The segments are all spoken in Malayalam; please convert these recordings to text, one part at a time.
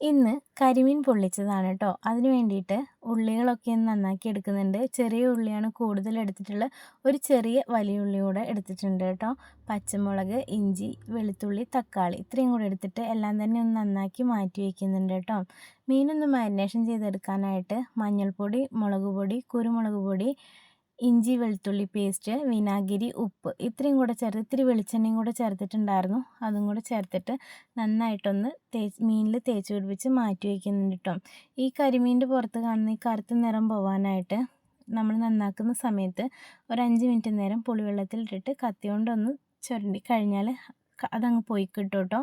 ഇന്ന് കരിമീൻ പൊള്ളിച്ചതാണ് കേട്ടോ. അതിന് വേണ്ടിയിട്ട് ഉള്ളികളൊക്കെ ഒന്ന് നന്നാക്കി എടുക്കുന്നുണ്ട്. ചെറിയ ഉള്ളിയാണ് കൂടുതൽ എടുത്തിട്ടുള്ളത്. ഒരു ചെറിയ വലിയ ഉള്ളി കൂടെ എടുത്തിട്ടുണ്ട് കേട്ടോ. പച്ചമുളക്, ഇഞ്ചി, വെളുത്തുള്ളി, തക്കാളി ഇത്രയും കൂടെ എടുത്തിട്ട് എല്ലാം തന്നെ ഒന്ന് നന്നാക്കി മാറ്റി വയ്ക്കുന്നുണ്ട് കേട്ടോ. മീനൊന്ന് മാരിനേഷൻ ചെയ്തെടുക്കാനായിട്ട് മഞ്ഞൾപ്പൊടി, മുളക് പൊടി, കുരുമുളക് പൊടി, ഇഞ്ചി വെളുത്തുള്ളി പേസ്റ്റ്, വിനാഗിരി, ഉപ്പ് ഇത്രയും കൂടെ ചേർത്ത് ഇത്തിരി വെളിച്ചെണ്ണയും കൂടെ ചേർത്തിട്ടുണ്ടായിരുന്നു. അതും കൂടെ ചേർത്തിട്ട് നന്നായിട്ടൊന്ന് മീനിൽ തേച്ച് പിടിപ്പിച്ച് മാറ്റി വയ്ക്കുന്നുണ്ട് കേട്ടോ. ഈ കരിമീനിൻ്റെ പുറത്ത് കാണുന്ന ഈ കറുത്ത നിറം പോകാനായിട്ട് നമ്മൾ നന്നാക്കുന്ന സമയത്ത് ഒരു 5 മിനിറ്റ് നേരം പുളിവെള്ളത്തിലിട്ടിട്ട് കത്തി കൊണ്ടൊന്ന് ചുരണ്ടി കഴിഞ്ഞാൽ അതങ്ങ് പോയി കിട്ടും കേട്ടോ.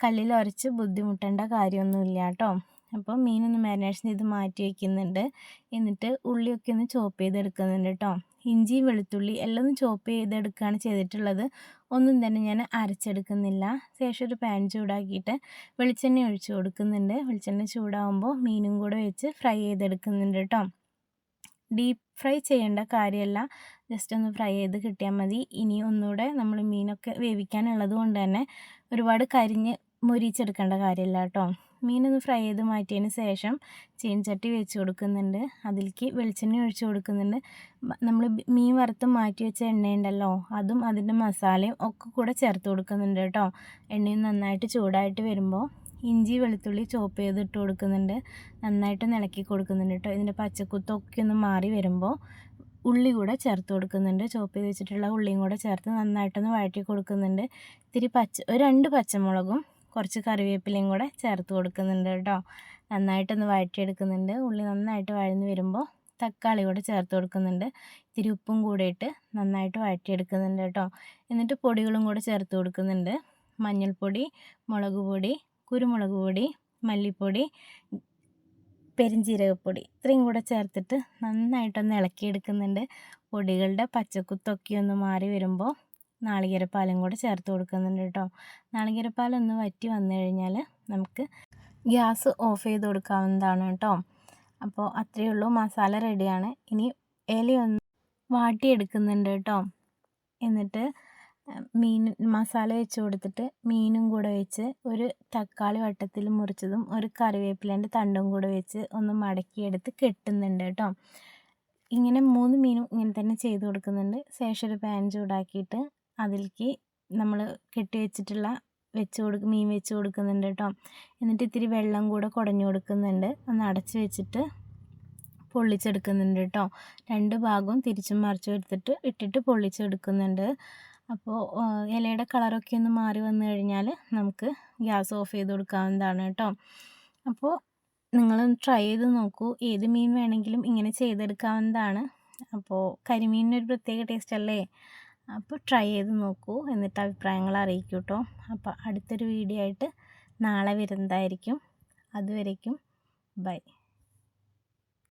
കല്ലിൽ ഉരച്ച് ബുദ്ധിമുട്ടേണ്ട കാര്യമൊന്നുമില്ല കേട്ടോ. അപ്പോൾ മീനൊന്ന് മാരിനേഷൻ ചെയ്ത് മാറ്റി വയ്ക്കുന്നുണ്ട്. എന്നിട്ട് ഉള്ളിയൊക്കെ ഒന്ന് ചോപ്പ് ചെയ്തെടുക്കുന്നുണ്ട് കേട്ടോ. ഇഞ്ചി വെളുത്തുള്ളി എല്ലാം ഒന്ന് ചോപ്പ് ചെയ്തെടുക്കുകയാണ് ചെയ്തിട്ടുള്ളത്. ഒന്നും തന്നെ ഞാൻ അരച്ചെടുക്കുന്നില്ല. ശേഷം ഒരു പാൻ ചൂടാക്കിയിട്ട് വെളിച്ചെണ്ണ ഒഴിച്ച് കൊടുക്കുന്നുണ്ട്. വെളിച്ചെണ്ണ ചൂടാകുമ്പോൾ മീനും കൂടെ വെച്ച് ഫ്രൈ ചെയ്തെടുക്കുന്നുണ്ട് കേട്ടോ. ഡീപ്പ് ഫ്രൈ ചെയ്യേണ്ട കാര്യമല്ല, ജസ്റ്റ് ഒന്ന് ഫ്രൈ ചെയ്ത് കിട്ടിയാൽ മതി. ഇനി ഒന്നുകൂടെ നമ്മൾ മീനൊക്കെ വേവിക്കാനുള്ളത് കൊണ്ട് തന്നെ ഒരുപാട് കരിഞ്ഞ് മൊരിച്ചെടുക്കേണ്ട കാര്യമില്ല കേട്ടോ. മീനൊന്ന് ഫ്രൈ ചെയ്ത് മാറ്റിയതിന് ശേഷം ചീനച്ചട്ടി വെച്ച് കൊടുക്കുന്നുണ്ട്. അതിലേക്ക് വെളിച്ചെണ്ണ ഒഴിച്ച് കൊടുക്കുന്നുണ്ട്. നമ്മൾ മീൻ വറുത്ത് മാറ്റി വെച്ച എണ്ണയുണ്ടല്ലോ, അതും അതിൻ്റെ മസാലയും ഒക്കെ കൂടെ ചേർത്ത് കൊടുക്കുന്നുണ്ട് കേട്ടോ. എണ്ണയും നന്നായിട്ട് ചൂടായിട്ട് വരുമ്പോൾ ഇഞ്ചി വെളുത്തുള്ളി ചോപ്പ് ചെയ്തിട്ട് കൊടുക്കുന്നുണ്ട്. നന്നായിട്ട് ഇളക്കി കൊടുക്കുന്നുണ്ട് കേട്ടോ. ഇതിൻ്റെ പച്ചക്കുത്തൊക്കെ ഒന്ന് മാറി വരുമ്പോൾ ഉള്ളി കൂടെ ചേർത്ത് കൊടുക്കുന്നുണ്ട്. ചോപ്പ് ചെയ്ത് വെച്ചിട്ടുള്ള ഉള്ളിയും കൂടെ ചേർത്ത് നന്നായിട്ടൊന്ന് വഴറ്റി കൊടുക്കുന്നുണ്ട്. ഇത്തിരി ഒരു 2 പച്ചമുളകും കുറച്ച് കറിവേപ്പിലയും കൂടെ ചേർത്ത് കൊടുക്കുന്നുണ്ട് കേട്ടോ. നന്നായിട്ടൊന്ന് വഴറ്റിയെടുക്കുന്നുണ്ട്. ഉള്ളി നന്നായിട്ട് വഴന്ന് വരുമ്പോൾ തക്കാളി കൂടെ ചേർത്ത് കൊടുക്കുന്നുണ്ട്. ഇത്തിരി ഉപ്പും കൂടെ ഇട്ട് നന്നായിട്ട് വഴറ്റിയെടുക്കുന്നുണ്ട് കേട്ടോ. എന്നിട്ട് പൊടികളും കൂടെ ചേർത്ത് കൊടുക്കുന്നുണ്ട്. മഞ്ഞൾപ്പൊടി, മുളക് പൊടി, കുരുമുളക് പൊടി, മല്ലിപ്പൊടി, പെരിഞ്ജീരകപ്പൊടി ഇത്രയും കൂടെ ചേർത്തിട്ട് നന്നായിട്ടൊന്ന് ഇളക്കിയെടുക്കുന്നുണ്ട്. പൊടികളുടെ പച്ചക്കുത്തൊക്കെ ഒന്ന് മാറി വരുമ്പോൾ നാളികേരപ്പാലും കൂടെ ചേർത്ത് കൊടുക്കുന്നുണ്ട് കേട്ടോ. നാളികേരപ്പാലൊന്ന് വറ്റി വന്നു കഴിഞ്ഞാൽ നമുക്ക് ഗ്യാസ് ഓഫ് ചെയ്ത് കൊടുക്കാവുന്നതാണ് കേട്ടോ. അപ്പോൾ അത്രയേ ഉള്ളൂ, മസാല റെഡിയാണ്. ഇനി ഇലയൊന്ന് വാട്ടിയെടുക്കുന്നുണ്ട് കേട്ടോ. എന്നിട്ട് മീൻ മസാല വെച്ച് കൊടുത്തിട്ട് മീനും കൂടെ വെച്ച് ഒരു തക്കാളി വട്ടത്തിൽ മുറിച്ചതും ഒരു കറിവേപ്പിലേൻ്റെ തണ്ടും കൂടെ വെച്ച് ഒന്ന് മടക്കിയെടുത്ത് കെട്ടുന്നുണ്ട് കേട്ടോ. ഇങ്ങനെ 3 മീനും ഇങ്ങനെ തന്നെ ചെയ്ത് കൊടുക്കുന്നുണ്ട്. ശേഷം ഒരു പാൻ ചൂടാക്കിയിട്ട് അതിലേക്ക് നമ്മൾ കെട്ടി വെച്ചിട്ടുള്ള മീൻ വെച്ച് കൊടുക്കുന്നുണ്ട് കേട്ടോ. എന്നിട്ട് ഇത്തിരി വെള്ളം കൂടെ കുടഞ്ഞു കൊടുക്കുന്നുണ്ട്. ഒന്ന് അടച്ച് വെച്ചിട്ട് പൊള്ളിച്ചെടുക്കുന്നുണ്ട് കേട്ടോ. 2 ഭാഗവും തിരിച്ചും മറിച്ചും ഇട്ടിട്ട് പൊള്ളിച്ചെടുക്കുന്നുണ്ട്. അപ്പോൾ ഇലയുടെ കളറൊക്കെ ഒന്ന് മാറി വന്നു കഴിഞ്ഞാൽ നമുക്ക് ഗ്യാസ് ഓഫ് ചെയ്ത് കൊടുക്കാവുന്നതാണ് കേട്ടോ. അപ്പോൾ നിങ്ങളൊന്ന് ട്രൈ ചെയ്ത് നോക്കൂ. ഏത് മീൻ വേണമെങ്കിലും ഇങ്ങനെ ചെയ്തെടുക്കാവുന്നതാണ്. അപ്പോൾ കരിമീനിനൊരു പ്രത്യേക ടേസ്റ്റ് അല്ലേ. അപ്പോൾ ട്രൈ ചെയ്ത് നോക്കൂ, എന്നിട്ട് അഭിപ്രായങ്ങൾ അറിയിക്കൂ കേട്ടോ. അപ്പോൾ അടുത്തൊരു വീഡിയോ ആയിട്ട് നാളെ വരുന്നതായിരിക്കും. അതുവരേക്കും ബൈ.